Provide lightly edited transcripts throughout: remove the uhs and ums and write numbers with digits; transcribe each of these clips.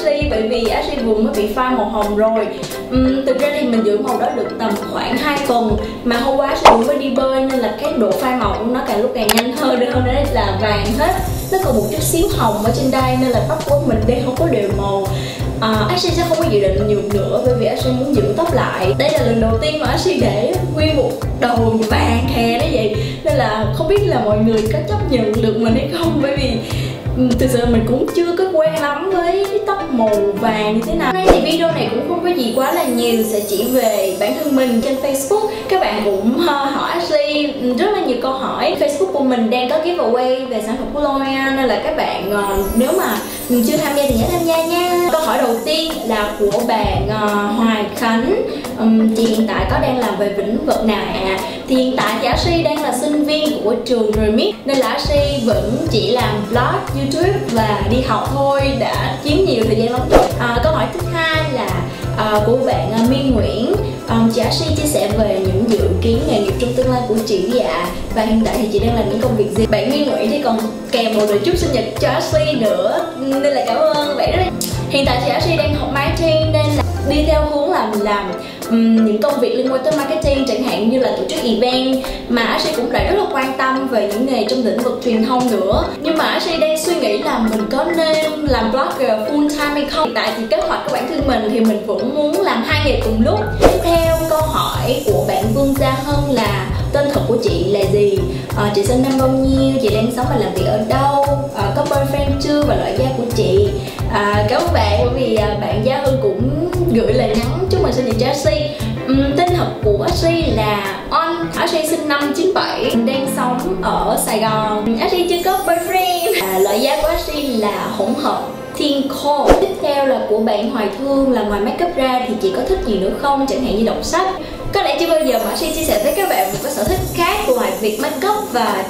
Ashley bởi vì Ashley vừa mới bị phai màu hồng rồi. Thực ra thì mình giữ màu đó được tầm khoảng 2 tuần, mà hôm qua Ashley vừa mới đi bơi nên là cái độ phai màu của nó càng lúc càng nhanh hơn, hơn đấy là vàng hết. Nó còn một chút xíu hồng ở trên đây nên là tóc của mình đang không có đều màu. Ashley sẽ không có dự định nhuộm nữa bởi vì Ashley muốn dưỡng tóc lại. Đây là lần đầu tiên mà Ashley để nguyên một đầu vàng hè đấy vậy, nên là không biết là mọi người có chấp nhận được mình hay không, bởi vì thực sự mình cũng chưa có quen lắm với tóc màu vàng như thế nào. Nay thì video này cũng không có gì quá là nhiều, sẽ chỉ về bản thân mình trên Facebook. Các bạn cũng hỏi Ashley rất là nhiều câu hỏi. Facebook của mình đang có giveaway về sản phẩm của L'Oreal nên là các bạn nếu mà chưa tham gia thì nhớ tham gia nha. Câu hỏi đầu tiên là của bạn Hoài Khánh. Chị hiện tại có đang làm về lĩnh vực nào ạ? Thì hiện tại thì Ashley đang là sinh viên của trường RMIT nên là Ashley vẫn chỉ làm vlog, YouTube và đi học thôi, đã chiếm nhiều thời gian lắm rồi. Câu hỏi thứ hai là của bạn Miên Nguyễn. Chị Ashley chia sẻ về những dự kiến nghề nghiệp trong tương lai của chị ạ, và hiện tại thì chị đang làm những công việc gì? Bạn Miên Nguyễn thì còn kèm một lời chúc sinh nhật cho Ashley nữa nên là cảm ơn bạn rất là. Hiện tại thì Ashley đang học marketing nên là đi theo hướng làm những công việc liên quan tới marketing, chẳng hạn như là tổ chức event, mà Ashley cũng lại rất là quan tâm về những nghề trong lĩnh vực truyền thông nữa. Nhưng mà Ashley đang suy nghĩ là mình có nên làm blogger full time hay không. Hiện tại thì kế hoạch của bản thân mình thì mình vẫn muốn làm hai nghề cùng lúc. Theo câu hỏi của bạn Vương Gia Hân là tên thật của chị là gì, chị sinh năm bao nhiêu, chị đang sống và làm việc ở đâu, có boyfriend chưa và loại da của chị. Cảm ơn bạn bởi vì bạn Gia Hân cũng gửi lời nhắn chúc mừng sinh nhật cho Ashley. Tên thật của Ashley là On. Ashley sinh năm 97, đang sống ở Sài Gòn. Ashley chưa có boyfriend. Loại da của Ashley là hỗn hợp thiên khô. Tiếp theo là của bạn Hoài Thương là ngoài makeup ra thì chị có thích gì nữa không, chẳng hạn như đọc sách. Có lẽ chưa bao giờ mà Ashley chia sẻ với các bạn một cái sở thích khác ngoài việc makeup và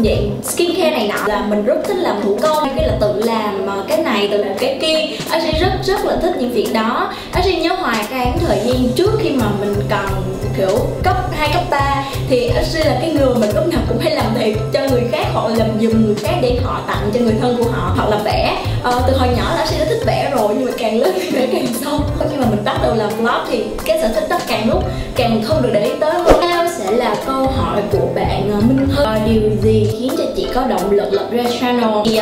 dạng skincare này nọ, là mình rất thích làm thủ công, cái là tự làm cái này, tự làm cái kia. Ashley rất là thích những việc đó. Ashley nhớ hoài cái thời gian trước khi mà mình còn kiểu cấp 2, cấp 3 thì Ashley là cái người mình lúc nào cũng hay làm thiệp cho người khác hoặc là làm giùm người khác để họ tặng cho người thân của họ, hoặc là vẽ. Từ hồi nhỏ là Ashley đã thích vẽ rồi, nhưng mà càng lớn thì vẽ càng sâu. Khi mà mình bắt đầu làm vlog thì cái sở thích đó càng lúc càng không được để ý tới hơn. Theo sẽ là câu hỏi của bạn Minh Hân. Điều gì khiến cho chị có động lực lập ra channel? Thì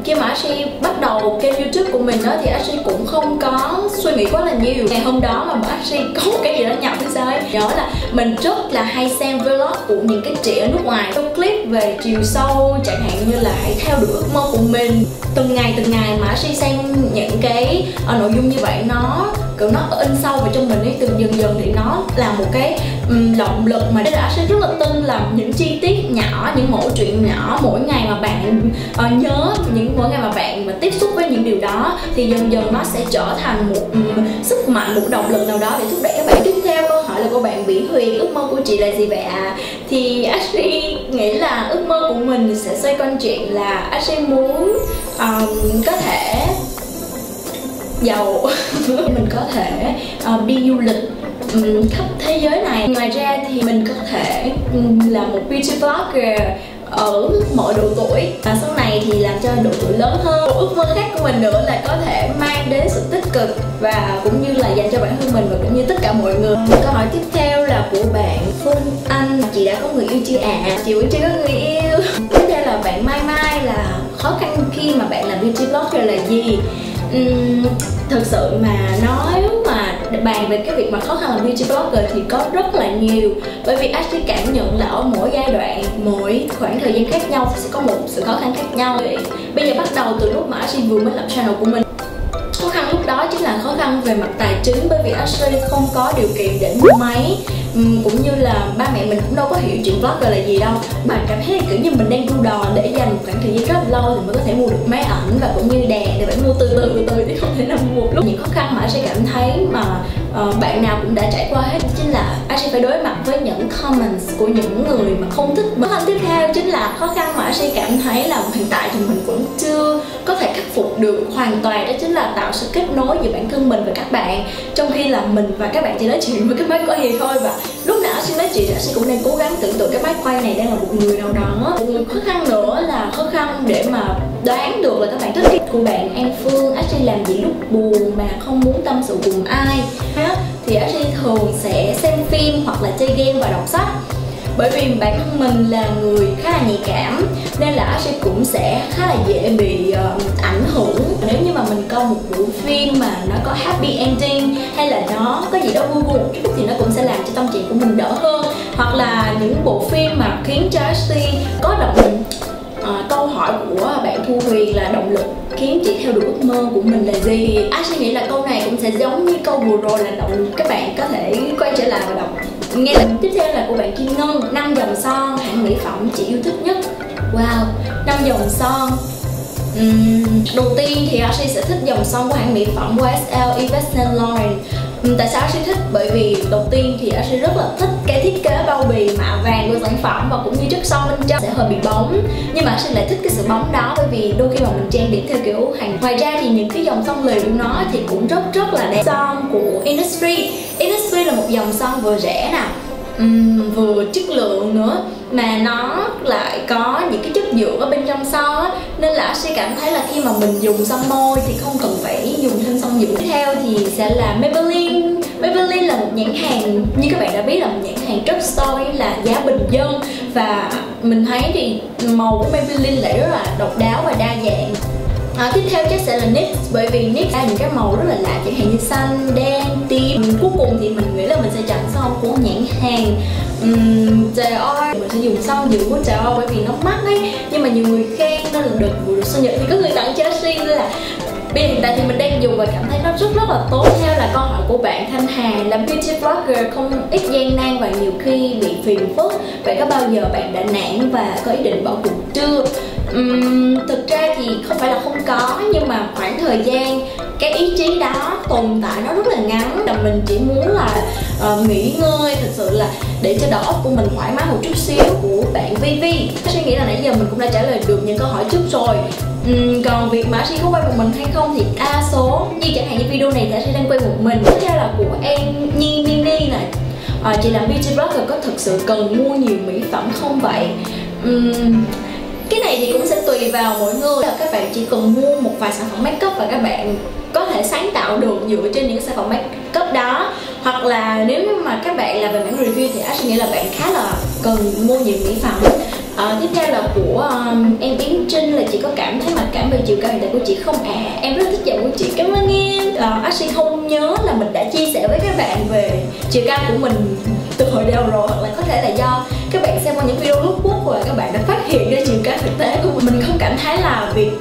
khi mà Ashley bắt đầu kênh YouTube của mình đó thì Ashley cũng không có suy nghĩ quá là nhiều. Ngày hôm đó mà Ashley có một cái gì đó nhập hay sao ấy, nhớ là mình rất là hay xem vlog của những cái chị ở nước ngoài, có clip về chiều sâu, chẳng hạn như là hãy theo đuổi ước mơ của mình. Từng ngày mà Ashley xem những cái nội dung như vậy, nó in sâu vào trong mình ấy, từ dần thì nó là một cái động lực mà Ashley rất là tin là những chi tiết nhỏ, những mẫu chuyện nhỏ mỗi ngày mà bạn nhớ, mỗi ngày mà bạn tiếp xúc với những điều đó thì dần nó sẽ trở thành một sức mạnh, một động lực nào đó để thúc đẩy các bạn. Tiếp theo câu hỏi là của bạn Bỉ Huyền, ước mơ của chị là gì vậy ạ? Thì Ashley nghĩ là ước mơ của mình sẽ xoay quanh chuyện là Ashley muốn có thể giàu mình có thể đi du lịch khắp thế giới này. Ngoài ra thì mình có thể là một beauty blogger ở mọi độ tuổi, và sau này thì làm cho độ tuổi lớn hơn. Một ước mơ khác của mình nữa là có thể mang đến sự tích cực và cũng như là dành cho bản thân mình và cũng như tất cả mọi người. Câu hỏi tiếp theo là của bạn Phương Anh. Chị đã có người yêu chưa ạ? Chị vẫn chưa có người yêu. Tiếp theo là bạn Mai Mai là khó khăn khi mà bạn làm beauty blogger là gì? Thực sự mà nói mà bàn về cái việc mà khó khăn làm beauty blogger thì có rất là nhiều, bởi vì Ashley cảm nhận là ở mỗi giai đoạn, mỗi khoảng thời gian khác nhau thì sẽ có một sự khó khăn khác nhau. Bây giờ bắt đầu từ lúc mà Ashley vừa mới lập channel của mình, khó khăn lúc đó chính là khó khăn về mặt tài chính, bởi vì Ashley không có điều kiện để mua máy, cũng như là ba mẹ mình cũng đâu có hiểu chuyện blogger là gì đâu. Bạn cảm thấy kiểu như mình đang đu đò để dành một khoảng thời gian rất là lâu thì mới có thể mua được máy ảnh và cũng như đèn, thì phải mua từ từ thì không thể nào mua một lúc. Những khó khăn mà Ashley cảm thấy mà bạn nào cũng đã trải qua hết chính là Ashley phải đối mặt với những comments của những người mà không thích mình. Khó khăn tiếp theo chính là khó khăn mà Ashley cảm thấy là hiện tại thì mình vẫn chưa có thể khắc phục được hoàn toàn, đó chính là tạo sự kết nối giữa bản thân mình và các bạn, trong khi là mình và các bạn chỉ nói chuyện với cái máy quay thì thôi. Và lúc nào Ashley nói chuyện Ashley cũng đang cố gắng tưởng tượng cái máy quay này đang là một người nào đó. Một người khó khăn nữa là khó khăn để mà đoán được là các bạn thích cái của bạn An Phương. Ashley làm gì lúc buồn mà không muốn tâm sự cùng ai thì Ashley thường sẽ xem phim hoặc là chơi game và đọc sách. Bởi vì bản thân mình là người khá là nhạy cảm nên là Ashley cũng sẽ khá là dễ bị ảnh hưởng. Nếu như mà mình coi một bộ phim mà nó có happy ending hay là nó có gì đó vui vui một chút thì nó cũng sẽ làm cho tâm trạng của mình đỡ hơn. Hoặc là những bộ phim mà khiến cho Ashley có động câu hỏi của bạn Thu Huyền là động lực khiến chị theo đuổi ước mơ của mình là gì, thì Ashley nghĩ là câu này cũng sẽ giống như câu vừa rồi là động các bạn có thể quay trở lại và đọc nghe. Tiếp theo là của bạn Kim Ngân, 5 dòng son hãng mỹ phẩm chị yêu thích nhất. Wow, 5 dòng son. Đầu tiên thì Ashley sẽ thích dòng son của hãng mỹ phẩm YSL Yves Saint Laurent. Tại sao Ashley thích? Bởi vì đầu tiên thì Ashley rất là thích cái thiết kế bao bì mạ vàng của sản phẩm và cũng như chất son bên trong sẽ hơi bị bóng, nhưng mà Ashley lại thích cái sự bóng đó bởi vì đôi khi mà mình trang điểm theo kiểu hàng. Ngoài ra thì những cái dòng son lì của nó thì cũng rất là đẹp. Son của Innisfree là một dòng son vừa rẻ nè, vừa chất lượng nữa, mà nó lại có những cái chất dưỡng ở bên trong son á, nên là Ashley cảm thấy là khi mà mình dùng son môi thì không cần phải dùng thêm son dưỡng. Tiếp theo thì sẽ là Maybelline là một nhãn hàng như các bạn đã biết là một nhãn hàng drugstore là giá bình dân, và mình thấy thì màu của Maybelline lại rất là độc đáo và đa dạng. Tiếp theo chắc sẽ là NYX, bởi vì NYX ra những cái màu rất là lạ chẳng hạn như xanh, đen, tím. Cuối cùng thì mình nghĩ là mình sẽ chọn son của nhãn hàng Dior. Mình sẽ dùng son dưỡng của Dior bởi vì nó mắc ấy, nhưng mà nhiều người khen nên là được sinh nhật thì có người tặng cho Ashley nên là bây giờ hiện tại thì mình đang dùng và cảm thấy nó rất là tốt. Theo là câu hỏi của bạn Thanh Hà, làm beauty blogger không ít gian nan và nhiều khi bị phiền phức, vậy có bao giờ bạn đã nản và có ý định bỏ cuộc chưa? Thực ra thì không phải là không có, nhưng mà khoảng thời gian cái ý chí đó tồn tại nó rất là ngắn, là mình chỉ muốn là nghỉ ngơi thực sự là để cho đầu óc của mình thoải mái một chút xíu. Của bạn Vivi, suy nghĩ là nãy giờ mình cũng đã trả lời được những câu hỏi trước rồi. Còn việc mà Ashley có quay một mình hay không thì đa số như chẳng hạn như video này thì Ashley đang quay một mình. Tiếp theo là của em Nhi Nini này, chị làm beauty blogger có thực sự cần mua nhiều mỹ phẩm không vậy? Cái này thì cũng sẽ tùy vào mỗi người, là các bạn chỉ cần mua một vài sản phẩm make up và các bạn có thể sáng tạo được dựa trên những sản phẩm make up đó. Hoặc là nếu như mà các bạn làm về mảng review thì Ashley nghĩ là bạn khá là cần mua nhiều mỹ phẩm. Tiếp theo là của em Yến Trinh, là chị có cảm thấy mặc cảm về chiều cao hiện tại của chị không? Em rất thích giọng của chị, cảm ơn em. Ashley không nhớ là mình đã chia sẻ với các bạn về chiều cao của mình từ hồi đầu rồi, hoặc là có thể là do các bạn xem qua những video lookbook và các bạn đã phát hiện ra chiều cao thực tế của mình. Mình không cảm thấy là việc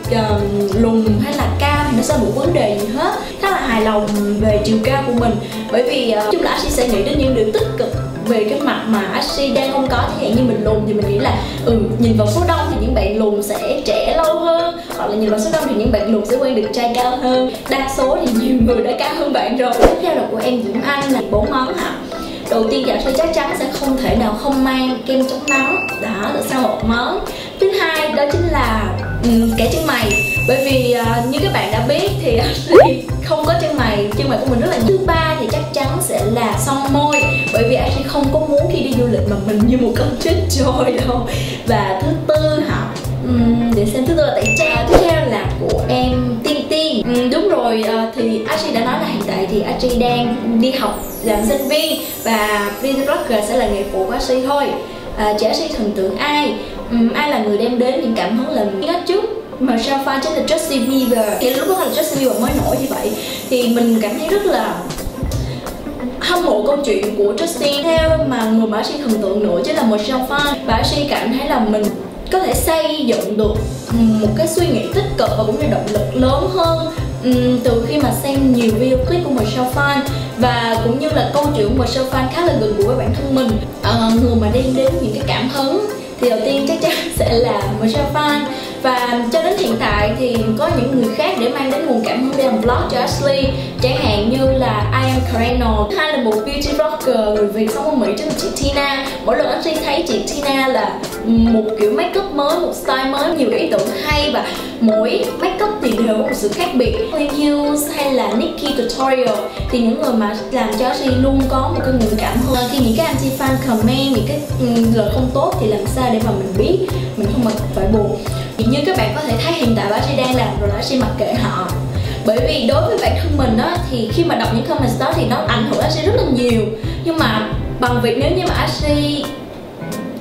lùn hay là cao thì nó sẽ một vấn đề gì hết, khá là hài lòng về chiều cao của mình, bởi vì chung là Ashley sẽ nghĩ đến những điều tích cực về cái mặt mà Ashley đang không có. Chẳng hạn như mình lùn thì mình nghĩ là nhìn vào số đông thì những bạn lùn sẽ trẻ lâu hơn, hoặc là nhìn vào số đông thì những bạn lùn sẽ quen được trai cao hơn. Đa số thì nhiều người đã cao hơn bạn rồi. Tiếp theo là của em Diễm Anh là 4 món hả? Đầu tiên thì Ashley chắc chắn sẽ không thể nào không mang kem chống nắng, đó là sau một món. Thứ hai đó chính là kẻ chân mày, bởi vì như các bạn đã biết thì Ashley không có chân mày của mình rất là nhiều. Thứ ba thì chắc chắn sẽ là son môi, bởi vì Ashley không có muốn khi đi du lịch mà mình như một con chết trôi đâu. Và thứ tư hả? Để xem, thứ tư là tẩy trang. Tiếp theo là của em Tiên Tiên. Đúng rồi, thì Ashley đã nói là hiện tại thì Ashley đang đi học làm sinh viên và beauty blogger sẽ là nghề phụ của Ashley thôi. Chị Ashley thần tượng ai? Ai là người đem đến những cảm hứng làm nhất trước? Michelle fan chính là Justin Bieber. Thì lúc đó là Justin Bieber mới nổi như vậy thì mình cảm thấy rất là hâm mộ câu chuyện của Justin. Theo mà người mà Ashley thần tượng nữa chính là Michelle fan, và Ashley cảm thấy là mình có thể xây dựng được một cái suy nghĩ tích cực và cũng như động lực lớn hơn từ khi mà xem nhiều video clip của Michelle Fan, và cũng như là câu chuyện của Michelle Fan khá là gần gũi với bản thân mình. Người mà đem đến những cái cảm hứng thì đầu tiên chắc chắn sẽ là Michelle Fan. Và cho đến hiện tại thì có những người khác để mang đến nguồn cảm hứng để làm vlog cho Ashley, chẳng hạn như là I Am Careno, hay là một beauty vlogger người Việt sống ở Mỹ trên chị Tina. Mỗi lần Ashley thấy chị Tina là một kiểu makeup mới, một style mới, nhiều ý tưởng hay, và mỗi makeup thì đều có một sự khác biệt. Hughes hay là Nikki Tutorial thì những người mà làm cho Ashley luôn có một cái nguồn cảm hứng. Khi những cái anti fan comment những cái lời không tốt thì làm sao để mà mình biết mình không phải buồn. Thì như các bạn có thể thấy hiện tại Ashley đang làm rồi, Ashley mặc kệ họ. Bởi vì đối với bản thân mình á, thì khi mà đọc những comment đó thì nó ảnh hưởng Ashley rất là nhiều. Nhưng mà bằng việc nếu như mà Ashley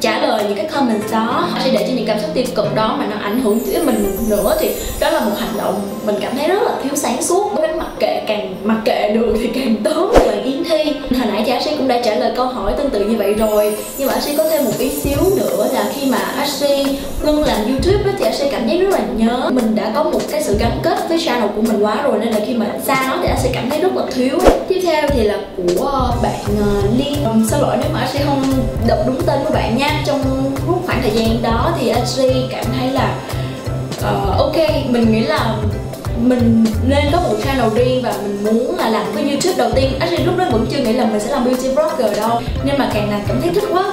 trả lời những cái comment đó, Ashley để cho những cảm xúc tiêu cực đó mà nó ảnh hưởng tới mình nữa, thì đó là một hành động mình cảm thấy rất là thiếu sáng suốt. Cái càng mặc kệ được thì càng tốt. Bạn Yến Thi hồi nãy thì Ashley cũng đã trả lời câu hỏi tương tự như vậy rồi, nhưng mà Ashley có thêm một ý xíu nữa là khi mà Ashley Ngân làm YouTube thì Ashley cảm thấy rất là nhớ. Mình đã có một cái sự gắn kết với channel của mình quá rồi, nên là khi mà xa nó thì Ashley cảm thấy rất là thiếu. Tiếp theo thì là của bạn Liên. Xin lỗi nếu mà Ashley không đọc đúng tên của bạn nha. Trong lúc khoảng thời gian đó thì Ashley cảm thấy là ok, mình nghĩ là mình nên có một channel riêng và mình muốn là làm cái YouTube đầu tiên. Ashley lúc đó vẫn chưa nghĩ là mình sẽ làm beauty vlogger đâu, nhưng mà càng là cảm thấy thích quá,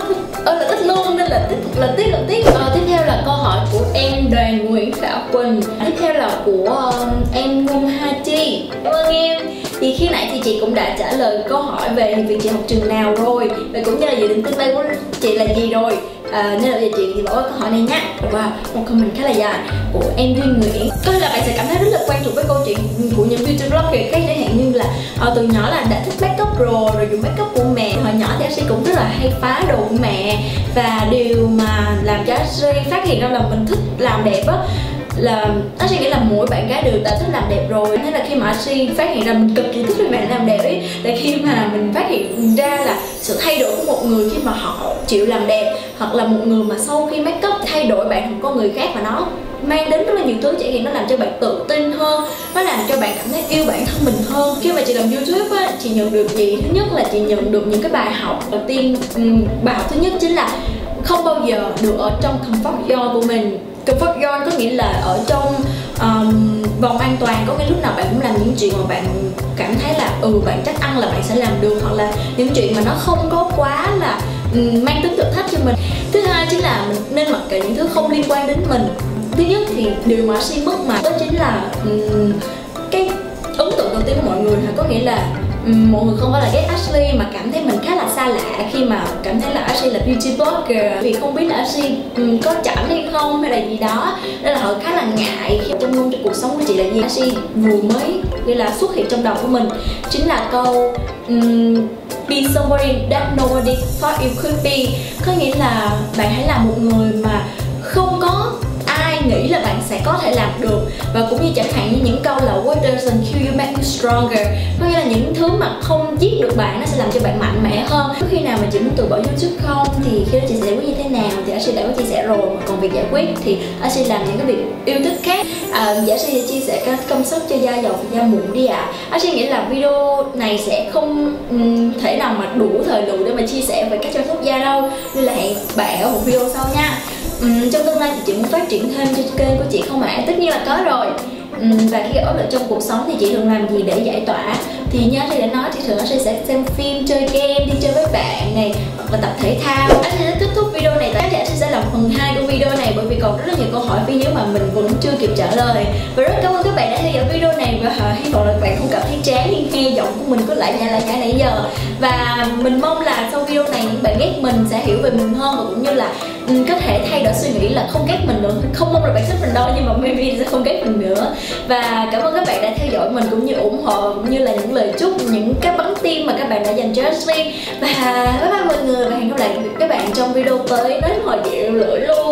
là thích luôn, nên là tiếc. Tiếp theo là câu hỏi của em Đoàn Nguyễn Khả Quỳnh. Tiếp theo là của em Ngôn Ha Chi. Cảm ơn em. Thì khi nãy thì chị cũng đã trả lời câu hỏi về việc chị học trường nào rồi, và cũng như là dự định tương lai của chị là gì rồi. Nên là bây giờ chị thì bỏ qua câu hỏi này nhé. Và một comment khá là dài của em Duyên Nguyễn. Có thể là bạn sẽ cảm thấy rất là quen thuộc với câu chuyện của những beauty blogger khác, chẳng hạn như là từ nhỏ là đã thích makeup rồi dùng makeup của mẹ. Hồi nhỏ thì Ashley cũng rất là hay phá đồ của mẹ, và điều mà làm cho Ashley phát hiện ra là mình thích làm đẹp á, là Ashley nghĩ là mỗi bạn gái đều đã thích làm đẹp rồi. Thế là khi mà Ashley phát hiện ra mình cực kỳ thích với bạn làm đẹp ấy, là khi mà mình phát hiện ra là sự thay đổi của một người khi mà họ chịu làm đẹp, hoặc là một người mà sau khi make up thay đổi bạn thành con người khác, và nó mang đến rất là nhiều thứ. Chẳng hạn nó làm cho bạn tự tin hơn, nó làm cho bạn cảm thấy yêu bản thân mình hơn. Khi mà chị làm YouTube á, chị nhận được gì? Thứ nhất là chị nhận được những cái bài học. Đầu tiên, bài học thứ nhất chính là không bao giờ được ở trong comfort zone của mình. Comfort zone có nghĩa là ở trong vòng an toàn, có cái lúc nào bạn cũng làm những chuyện mà bạn cảm thấy là bạn chắc ăn là bạn sẽ làm được, hoặc là những chuyện mà nó không có quá là mang tính thử thách cho mình. Thứ hai chính là mình nên mặc kệ những thứ không liên quan đến mình. Thứ nhất thì điều mà Ashley mất mà đó chính là cái ấn tượng đầu tiên của mọi người, có nghĩa là mọi người không phải là ghét Ashley mà cảm thấy mình khá là xa lạ khi mà cảm thấy là Ashley là beauty blogger, vì không biết là Ashley có chảnh hay không hay là gì đó, nên là họ khá là ngại. Trong luôn trong cuộc sống của chị là gì, Ashley vừa mới gọi là xuất hiện trong đầu của mình chính là câu be somebody that nobody thought you could be, có nghĩa là bạn hãy là một người mà không có ai nghĩ là bạn sẽ có thể làm được. Và cũng như chẳng hạn như những câu là what doesn't kill you make you stronger, có nghĩa là những thứ mà không giết được bạn nó sẽ làm cho bạn mạnh mẽ hơn. Khi nào mà chị muốn từ bỏ YouTube không, thì khi đó chị sẽ giải quyết như thế nào thì Ashley đã có chia sẻ rồi. Mà còn việc giải quyết thì Ashley làm những cái việc yêu thích khác. Giả sử như chia sẻ các công sức cho da dầu và da mụn đi ạ. Ashley nghĩ là video này sẽ không thể nào mà đủ thời lượng để mà chia sẻ về các chăm sóc da đâu, nên là hẹn bạn ở một video sau nha. Trong tương lai thì chị muốn phát triển thêm cho kênh của chị không ạ? Tất nhiên là có rồi. Và khi áp lực trong cuộc sống thì chị thường làm gì để giải tỏa? Thì như Ashley đã nói, thì thường Ashley sẽ xem phim, chơi game, đi chơi với bạn này, hoặc là tập thể thao. Ashley đã kết thúc video này, thì Ashley sẽ làm phần 2 của video này, bởi vì còn rất là nhiều câu hỏi phía dưới mà mình vẫn chưa kịp trả lời. Và rất cảm ơn các bạn đã theo dõi video này, và hy vọng là các bạn không cảm thấy chán khi nghe giọng của mình cứ lại nhảy nãy giờ. Và mình mong là sau video này những bạn ghét mình sẽ hiểu về mình hơn, và cũng như là có thể thay đổi suy nghĩ là không ghét mình nữa. Không mong là bạn thích mình đâu, nhưng mà maybe sẽ không ghét mình nữa. Và cảm ơn các bạn đã theo dõi mình cũng như ủng hộ, cũng như là những lời chúc, những cái bắn tim mà các bạn đã dành cho Ashley. Và bye bye mọi người, và hẹn gặp lại các bạn trong video tới. Nói hồi chịu lưỡi luôn.